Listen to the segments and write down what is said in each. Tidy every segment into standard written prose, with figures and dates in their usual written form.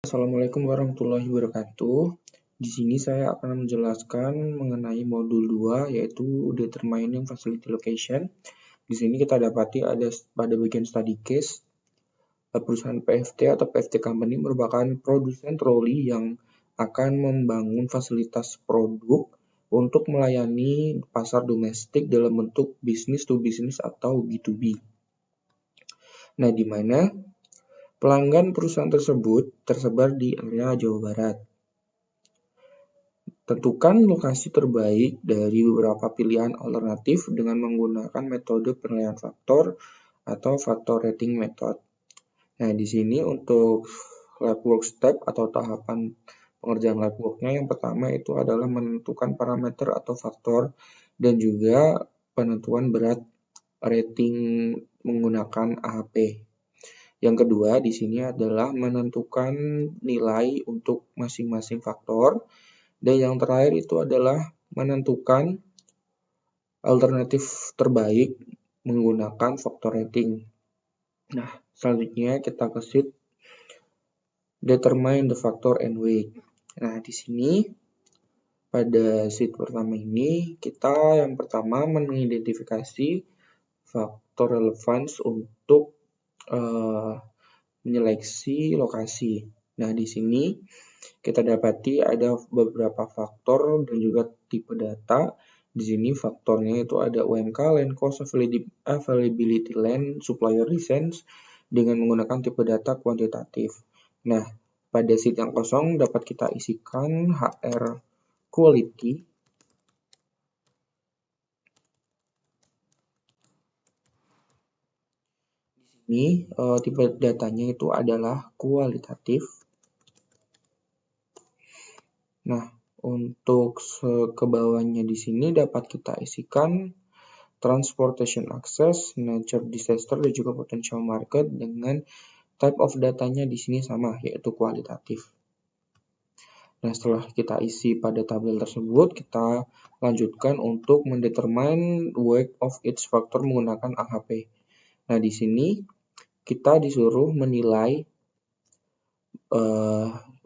Assalamualaikum warahmatullahi wabarakatuh. Di sini saya akan menjelaskan mengenai modul 2 yaitu Determining Facility Location. Di sini kita dapati ada pada bagian study case, perusahaan PFT atau PFT Company merupakan produsen troli yang akan membangun fasilitas produk untuk melayani pasar domestik dalam bentuk business to business atau B2B. Nah, di mana pelanggan perusahaan tersebut tersebar di area Jawa Barat. Tentukan lokasi terbaik dari beberapa pilihan alternatif dengan menggunakan metode penilaian faktor atau factor rating method. Nah, di sini untuk lab work step atau tahapan pengerjaan lab work-nya yang pertama itu adalah menentukan parameter atau faktor dan juga penentuan berat rating menggunakan AHP. Yang kedua di sini adalah menentukan nilai untuk masing-masing faktor. Dan yang terakhir itu adalah menentukan alternatif terbaik menggunakan faktor rating. Nah, selanjutnya kita ke sheet Determine the factor and weight. Nah, di sini pada sheet pertama ini kita yang pertama mengidentifikasi faktor relevance untuk menyeleksi lokasi. Nah, di sini kita dapati ada beberapa faktor dan juga tipe data. Di sini faktornya itu ada UMK, land cost, availability land, supplier distance dengan menggunakan tipe data kuantitatif. Nah, pada sheet yang kosong dapat kita isikan HR quality. Di sini tipe datanya itu adalah kualitatif. Nah, untuk ke bawahnya di sini dapat kita isikan transportation access, nature disaster, dan juga potential market dengan type of datanya di sini sama, yaitu kualitatif. Nah, setelah kita isi pada tabel tersebut, kita lanjutkan untuk mendetermine weight of each factor menggunakan AHP. Nah, di sini kita disuruh menilai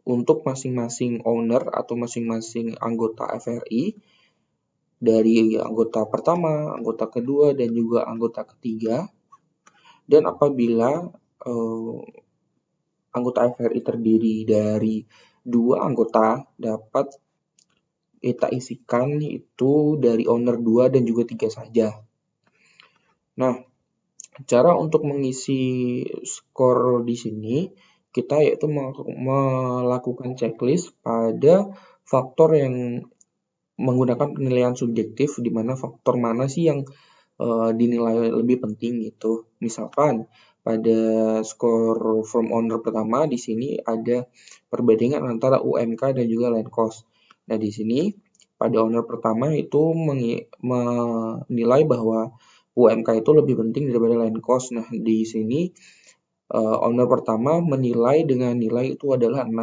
untuk masing-masing owner atau masing-masing anggota FRI dari anggota pertama, anggota kedua, dan juga anggota ketiga. Dan apabila anggota FRI terdiri dari 2 anggota, dapat kita isikan itu dari owner 2 dan juga 3 saja. Nah, cara untuk mengisi skor di sini, kita yaitu melakukan checklist pada faktor yang menggunakan penilaian subjektif, di mana faktor mana sih yang dinilai lebih penting gitu. Misalkan pada skor from owner pertama di sini ada perbandingan antara UMK dan juga land cost. Nah, di sini pada owner pertama itu menilai bahwa UMK itu lebih penting daripada land cost. Nah, di sini owner pertama menilai dengan nilai itu adalah 6.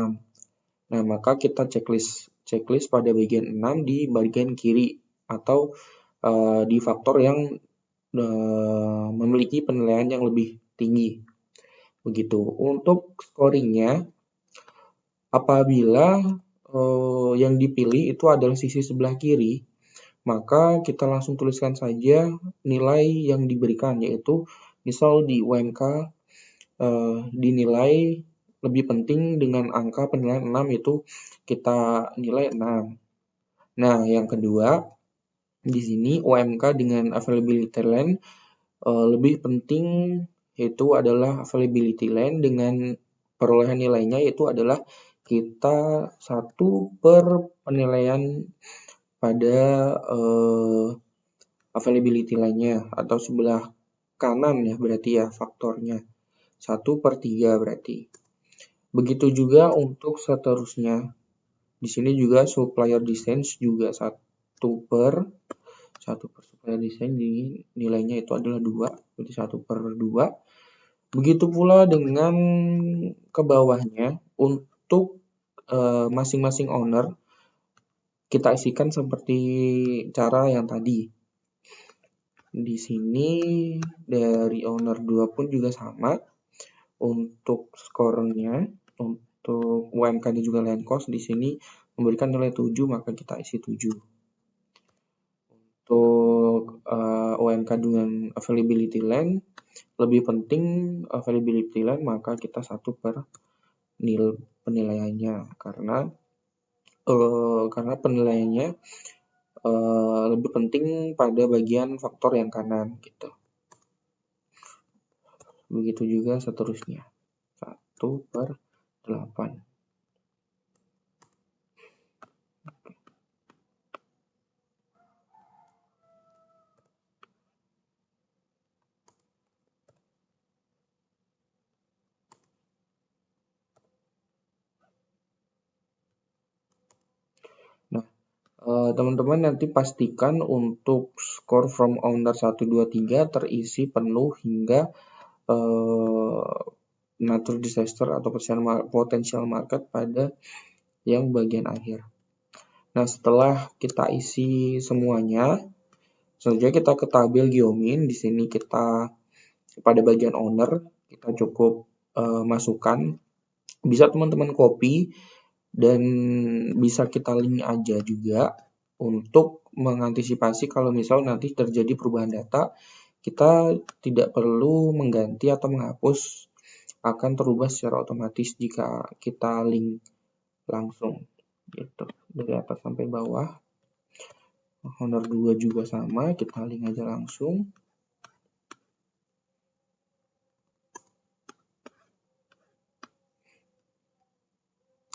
Nah, maka kita checklist pada bagian 6 di bagian kiri atau di faktor yang memiliki penilaian yang lebih tinggi. Begitu. Untuk scoringnya, apabila yang dipilih itu adalah sisi sebelah kiri, maka kita langsung tuliskan saja nilai yang diberikan, yaitu misal di UMK dinilai lebih penting dengan angka penilaian 6, itu kita nilai 6. Nah, yang kedua, di sini UMK dengan availability land lebih penting, yaitu adalah availability land dengan perolehan nilainya yaitu adalah kita 1 per penilaian pada availability land-nya atau sebelah kanan ya berarti ya faktornya 1/3 berarti. Begitu juga untuk seterusnya. Di sini juga supplier distance juga 1 per supplier distance, nilainya itu adalah 2, berarti 1/2. Begitu pula dengan ke bawahnya untuk masing-masing owner kita isikan seperti cara yang tadi. Di sini dari owner 2 pun juga sama. Untuk skornya, untuk UMK dan juga land cost di sini memberikan nilai 7, maka kita isi 7. Untuk UMK dengan availability land, lebih penting availability land, maka kita 1 per penilaiannya, karena penilaiannya lebih penting pada bagian faktor yang kanan gitu. Begitu juga seterusnya. 1 per 8. Nah, teman-teman nanti pastikan untuk score from owner 1, 2, 3 terisi penuh hingga natural disaster atau potential market pada yang bagian akhir. Nah, setelah kita isi semuanya, selanjutnya kita ke tabel Geomin. Di sini kita pada bagian owner kita cukup masukkan, bisa teman-teman copy dan bisa kita link aja juga untuk mengantisipasi kalau misal nanti terjadi perubahan data, kita tidak perlu mengganti atau menghapus, akan terubah secara otomatis jika kita link langsung gitu dari atas sampai bawah. Owner 2 juga sama, kita link aja langsung.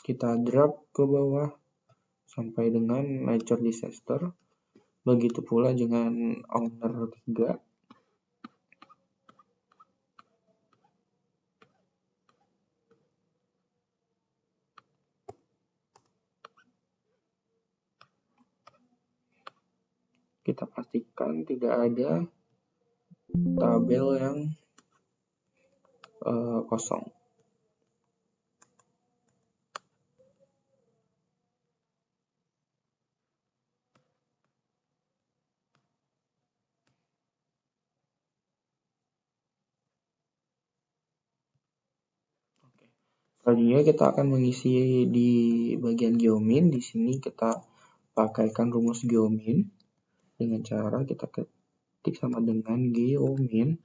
Kita drag ke bawah sampai dengan natural disaster. Begitu pula dengan owner 3. Kita pastikan tidak ada tabel yang kosong. Selanjutnya kita akan mengisi di bagian Geomin. Di sini kita pakaikan rumus Geomin dengan cara kita ketik sama dengan Geomin.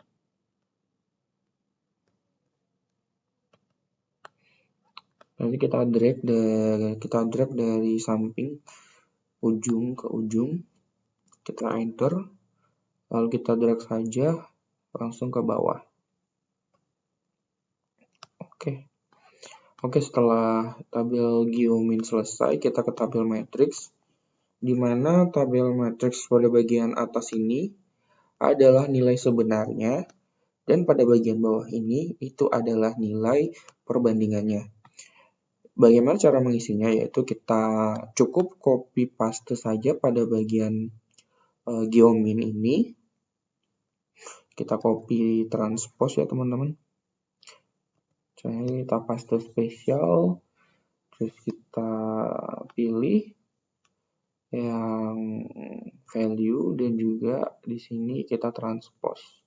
Nanti kita drag dari samping ujung ke ujung. Kita enter. Lalu kita drag saja langsung ke bawah. Oke, setelah tabel Geomin selesai, kita ke tabel matrix, di mana tabel matrix pada bagian atas ini adalah nilai sebenarnya, dan pada bagian bawah ini itu adalah nilai perbandingannya. Bagaimana cara mengisinya? Yaitu kita cukup copy paste saja pada bagian Geomin ini. Kita copy transpose ya teman-teman. Kita paste spesial, terus kita pilih yang value dan juga di sini kita transpose.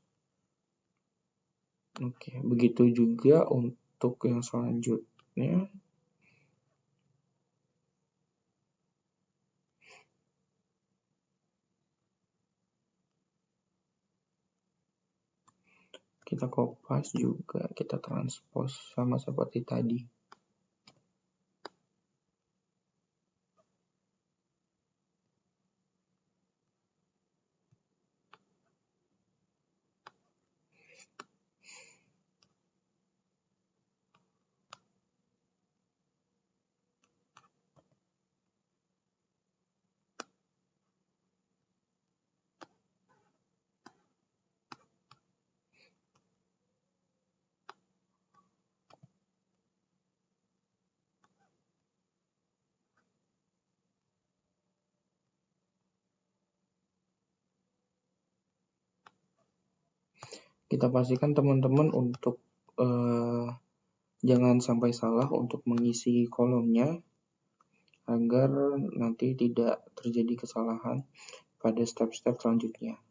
Oke, begitu juga untuk yang selanjutnya. Kita copy juga, kita transpose sama seperti tadi. Kita pastikan teman-teman untuk jangan sampai salah untuk mengisi kolomnya agar nanti tidak terjadi kesalahan pada step-step selanjutnya.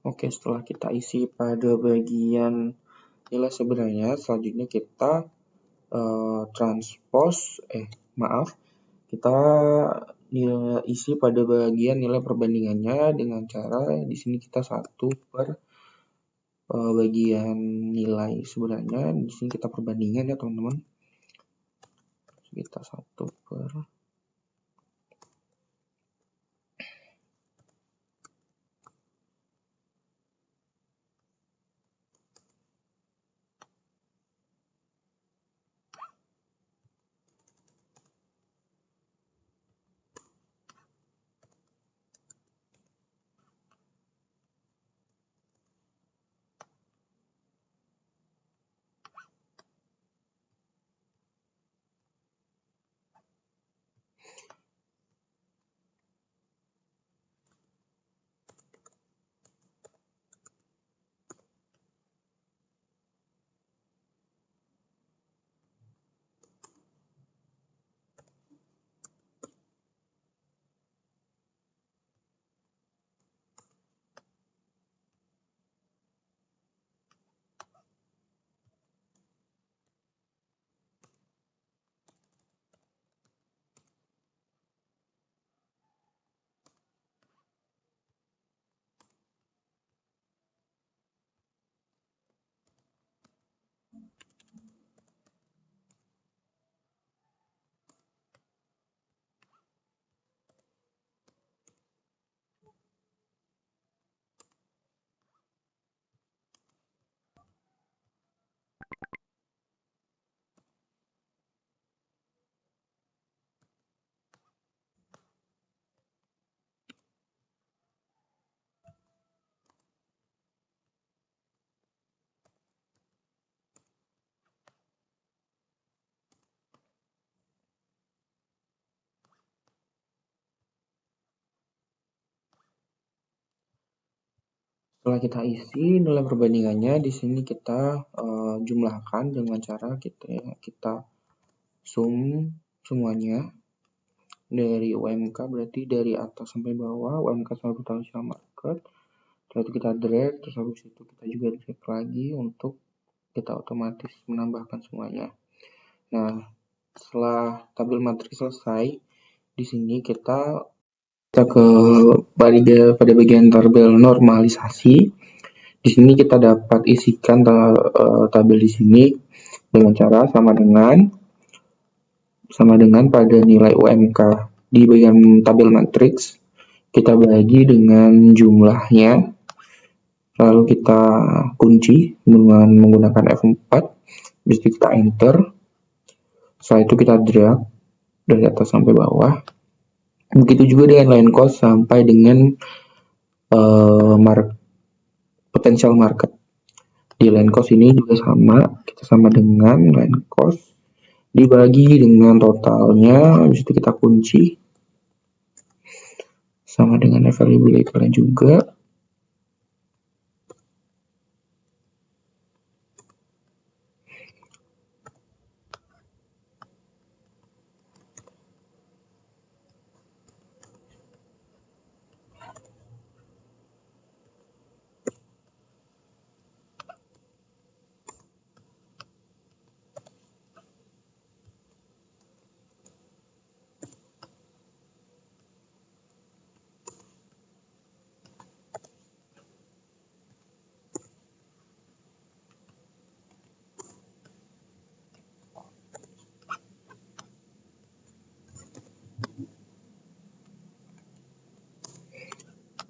Oke, setelah kita isi pada bagian nilai sebenarnya, selanjutnya kita kita isi pada bagian nilai perbandingannya dengan cara di sini kita 1 per bagian nilai sebenarnya, di sini kita perbandingan ya teman-teman. Kita 1 per Setelah kita isi nilai perbandingannya, di sini kita jumlahkan dengan cara kita sum semuanya dari UMK, berarti dari atas sampai bawah, UMK sampai potential market. Setelah itu kita drag, terus habis itu kita juga drag lagi untuk kita otomatis menambahkan semuanya. Nah, setelah tabel matriks selesai, di sini kita pada bagian tabel normalisasi. Di sini kita dapat isikan tabel di sini dengan cara sama dengan pada nilai UMK di bagian tabel matriks. Kita bagi dengan jumlahnya, lalu kita kunci dengan menggunakan F4, habis itu kita enter. Setelah itu kita drag dari atas sampai bawah. Begitu juga dengan line cost sampai dengan potential market. Di line cost ini juga sama, kita sama dengan line cost dibagi dengan totalnya, habis itu kita kunci sama dengan availability juga.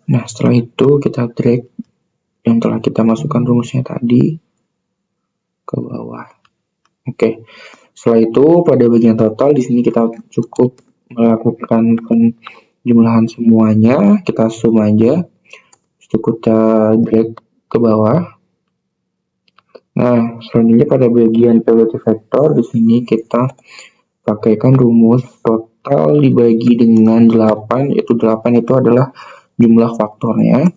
Nah, setelah itu kita drag yang telah kita masukkan rumusnya tadi ke bawah. Oke. Setelah itu pada bagian total di sini kita cukup melakukan penjumlahan semuanya, kita sum aja. Cukup kita drag ke bawah. Nah, selanjutnya pada bagian probability factor di sini kita pakaikan rumus total dibagi dengan 8, yaitu 8 itu adalah jumlah faktornya.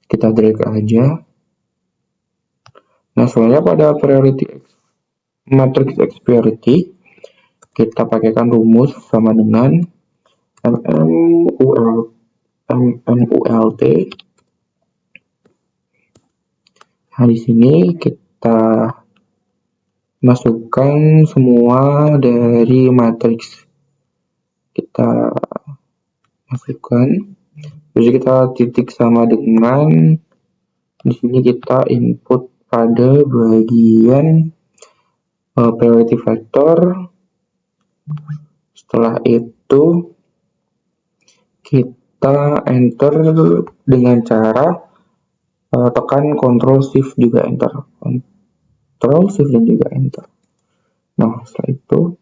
Kita drag aja. Nah, selanjutnya pada matrix X priority kita pakaikan rumus sama dengan MMULT Nah, di sini kita masukkan semua dari matriks. Kita masukkan, terus kita titik sama dengan, di sini kita input pada bagian priority factor. Setelah itu kita enter dengan cara tekan Ctrl Shift juga enter, Ctrl Shift dan juga enter. Nah, setelah itu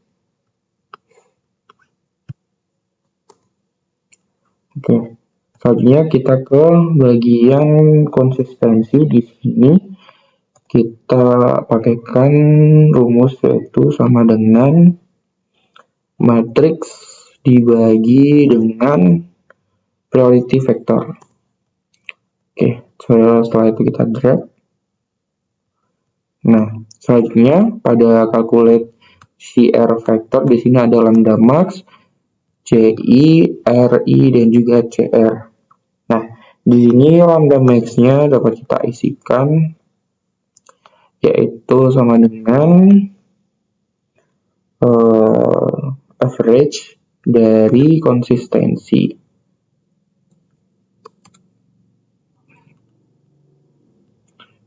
oke. Selanjutnya kita ke bagian konsistensi. Di sini kita pakaikan rumus yaitu sama dengan matriks dibagi dengan priority factor. Oke, setelah itu kita drag. Nah, selanjutnya pada calculate CR factor di sini ada lambda max, CI, RI dan juga CR. Nah, di sini lambda max-nya dapat kita isikan yaitu sama dengan average dari konsistensi.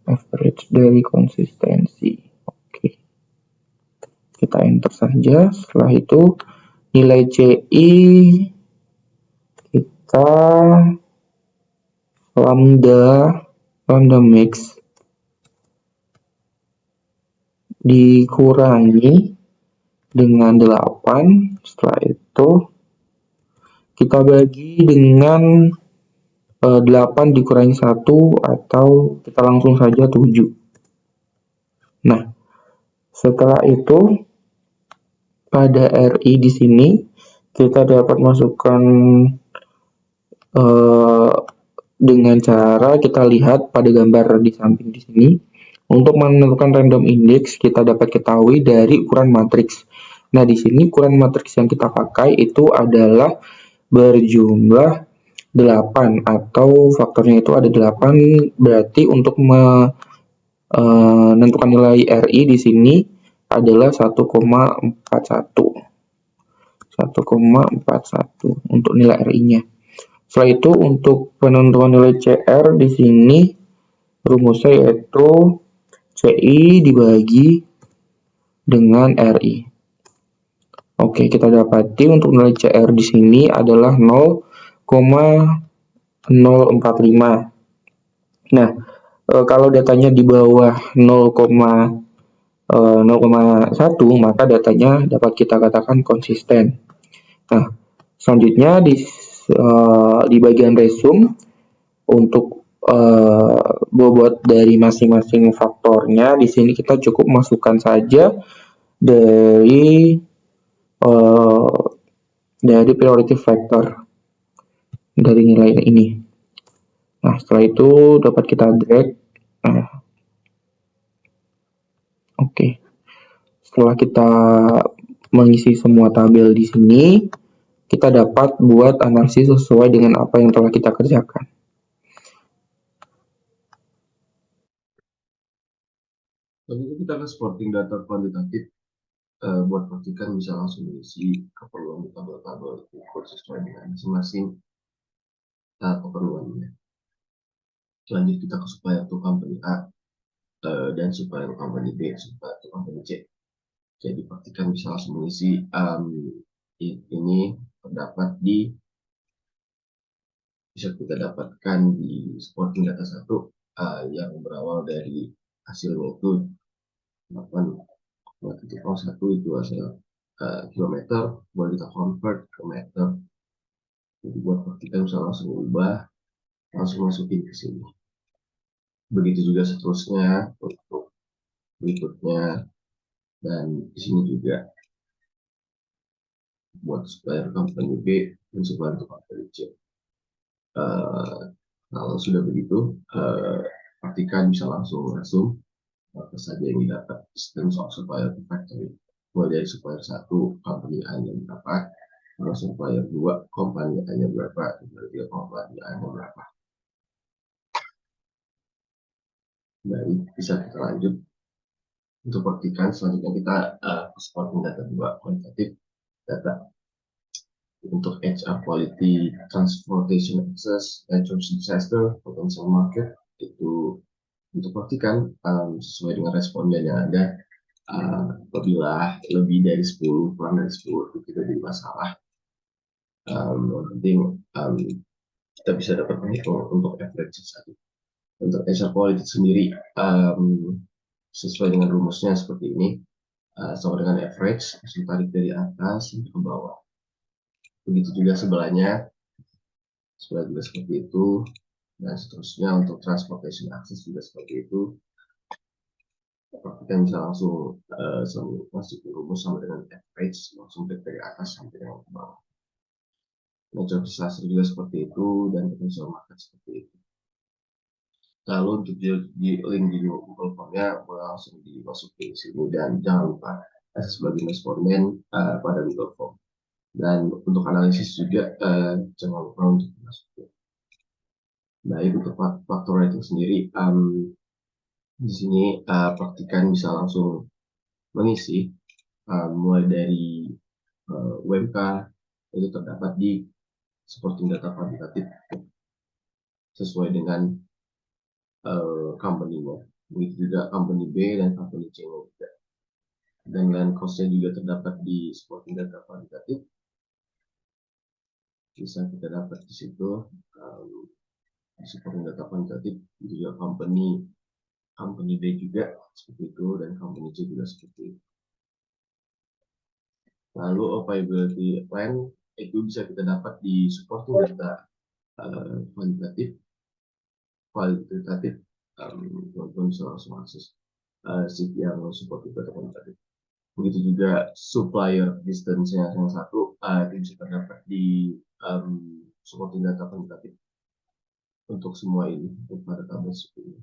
Average dari konsistensi. Oke. Kita enter saja. Setelah itu nilai CI kita lambda max dikurangi dengan 8. Setelah itu kita bagi dengan 8 dikurangi 1 atau kita langsung saja 7. Nah, setelah itu pada RI di sini kita dapat masukkan dengan cara kita lihat pada gambar di samping di sini. Untuk menentukan random index kita dapat ketahui dari ukuran matriks. Nah, di sini ukuran matriks yang kita pakai itu adalah berjumlah 8 atau faktornya itu ada 8, berarti untuk menentukan nilai RI di sini adalah 1,41. 1,41 untuk nilai RI-nya. Setelah itu untuk penentuan nilai CR di sini rumusnya yaitu CI dibagi dengan RI. Oke, kita dapati untuk nilai CR di sini adalah 0,045. Nah, kalau datanya di bawah 0,1 maka datanya dapat kita katakan konsisten. Nah, selanjutnya di bagian resume untuk bobot dari masing-masing faktornya di sini kita cukup masukkan saja dari priority factor dari nilai ini. Nah, setelah itu dapat kita drag. Nah, oke. Setelah kita mengisi semua tabel di sini, kita dapat buat analisis sesuai dengan apa yang telah kita kerjakan. Selanjutnya kita akan sporting data kuantitatif. Buat praktikan bisa langsung mengisi keperluan di tabel-tabel ikut sesuai dengan masing-masing keperluannya. Selanjutnya kita ke supplier to company A dan supplier to company B, supplier to company C. Jadi praktikan bisa langsung mengisi ini terdapat bisa kita dapatkan di sporting data 1 yang berawal dari hasilnya itu 8,01 itu hasil kilometer, boleh kita convert ke meter. Jadi buat praktikan bisa langsung ubah, langsung masukin ke sini. Begitu juga seterusnya untuk berikutnya, dan di sini juga buat supplier company B dan supplier company C. Kalau sudah begitu, praktikan bisa langsung apa saja yang didapat sistem supplier factory. Mulai dari supplier 1 company A nya berapa, lalu supplier 2 company A nya berapa, supplier 3 company A nya berapa. Baik, bisa kita lanjut. Untuk praktikan selanjutnya kita supporting data 2, kualitatif data. Untuk HR quality, transportation access, natural disaster, potential market, itu untuk praktikan sesuai dengan responden yang ada. Apabila lebih dari 10, kurang dari 10 itu tidak jadi masalah. Yang penting kita bisa dapat menghitung untuk average saja. Untuk HR quality sendiri sesuai dengan rumusnya seperti ini, sama dengan average, langsung tarik dari atas sampai ke bawah. Begitu juga sebelahnya, sebelah juga seperti itu, dan seterusnya. Untuk transportation access juga seperti itu. Kita bisa langsung masuk ke rumus sama dengan average, langsung dari atas sampai dengan ke bawah. Natural disaster juga seperti itu, dan potential market seperti itu. Lalu untuk di link di Google Form-nya boleh langsung dimasukin di sini, dan jangan lupa sebagai responden pada Google Form. Dan untuk analisis juga jangan lupa untuk dimasukin. Baik, untuk faktor rating sendiri, di sini praktikan bisa langsung mengisi mulai dari UMK itu terdapat di supporting data kuantitatif sesuai dengan company-nya. Begitu juga company B dan company C-nya juga. Dan land cost-nya juga terdapat di supporting data kuantitatif. Bisa kita dapat di situ di supporting data kuantitatif, juga company B juga seperti itu, dan company C juga seperti itu. Lalu operability plan itu bisa kita dapat di supporting data kualitatif, teman-teman bisa langsung akses sheet yang supporting data kualitatif. Begitu juga supplier distance yang satu itu bisa terdapat di supporting data kualitatif. Untuk semua ini, untuk pada tabel ini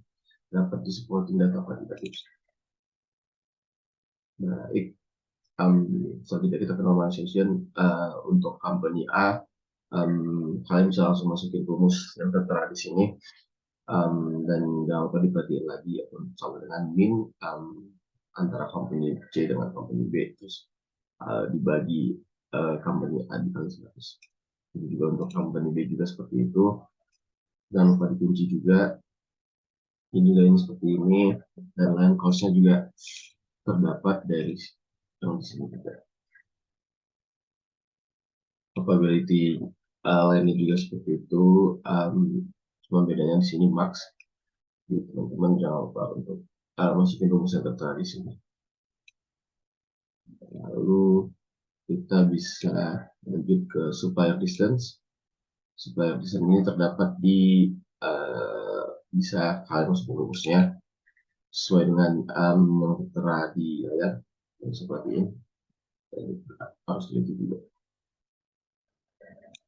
dapat di supporting data kualitatif. Baik, selanjutnya kita ke normalization. Untuk company A, kalian bisa langsung masukin rumus yang tertera di sini, dan jangan lupa diperhatiin lagi sama dengan min antara company C dengan company B, terus dibagi company A dikali 100. Jadi juga untuk company B juga seperti itu. Jangan lupa dikunci juga. Ini lain seperti ini, dan line cost-nya juga terdapat dari yang di sini juga. Probability lainnya juga seperti itu, cuma bedanya di sini max. Jadi teman-teman jangan lupa untuk masukin rumus yang tertera di sini. Lalu kita bisa lanjut ke supplier distance. Supplier distance ini terdapat di bisa kalian masukin rumusnya sesuai dengan yang tertera di layar seperti ini. Harus teliti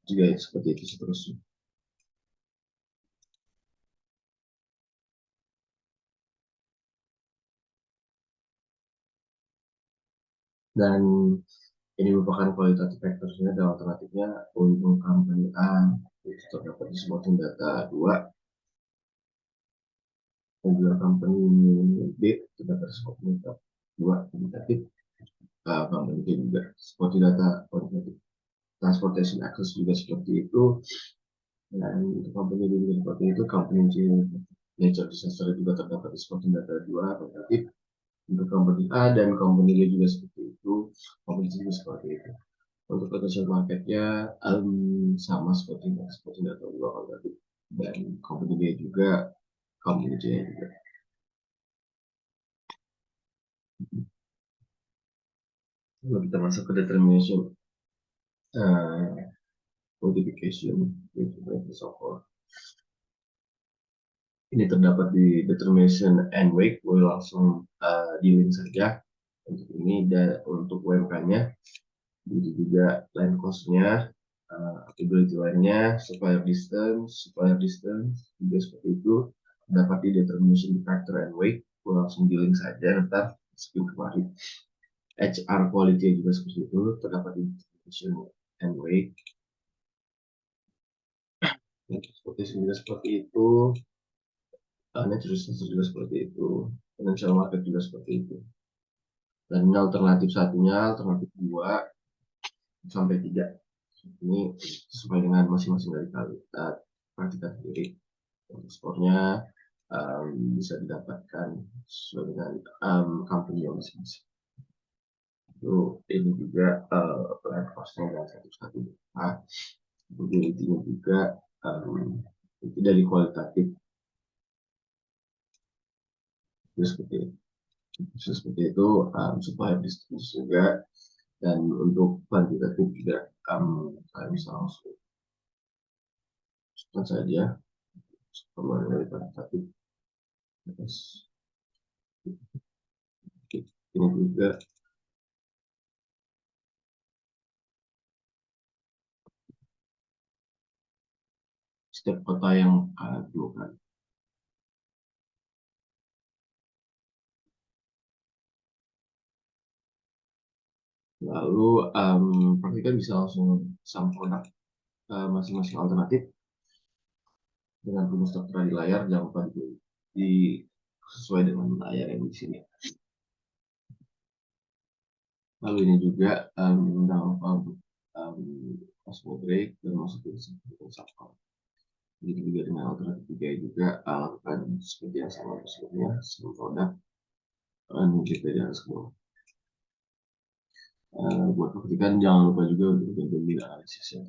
juga seperti itu seterusnya. Dan ini merupakan kualitatif factorsnya dan alternatifnya. Untuk company A itu terdapat di supporting data 2, dan juga company B terdapat di supporting data 2 kualitatif. Company B juga supporting data kualitatif. Transportation access juga seperti itu, dan untuk company B juga seperti itu. Company C nature disaster juga terdapat di supporting data 2 kualitatif. Untuk company A dan company B juga seperti itu, company C juga seperti itu. Untuk potential marketnya sama seperti data dua tadi, dan company B juga, company C juga. Lalu kita masuk ke determination modification software. Ini terdapat di determination and weight. Boleh langsung di link saja untuk ini, dan untuk UMK-nya. Begitu juga line cost-nya, applicability line-nya, supplier distance juga seperti itu. Dapat di determination factor and weight. Boleh langsung di link saja, ntar skip kemarin. HR quality juga seperti itu, terdapat di determination and weight. Seperti itu. net resources juga seperti itu, financial market juga seperti itu. Dan ini alternatif satunya, alternatif 2 sampai 3. Ini sesuai dengan masing-masing dari kalian perhatikan sendiri. Untuk skornya bisa didapatkan sesuai dengan company yang masing-masing. Itu ini juga plan costnya dan satu probability-nya juga itu dari kualitatif seperti itu supaya bisnis juga, dan untuk kuantitatif juga saya bisa langsung sebutkan saja kembali dari kuantitatif. Terus ini juga setiap kota yang ditemukan. Lalu perhatikan bisa langsung sum produk masing-masing alternatif dengan rumus tertera di layar. Jangan lupa di sesuai dengan layar yang di sini. Lalu ini juga jangan lupa untuk masuk break dan masuk ke subcom. Begitu juga dengan alternatif 3 juga lakukan seperti yang sama sebelumnya, sebelum produk kita di atas ke bawah. Buat perhatikan jangan lupa juga untuk analisis ya.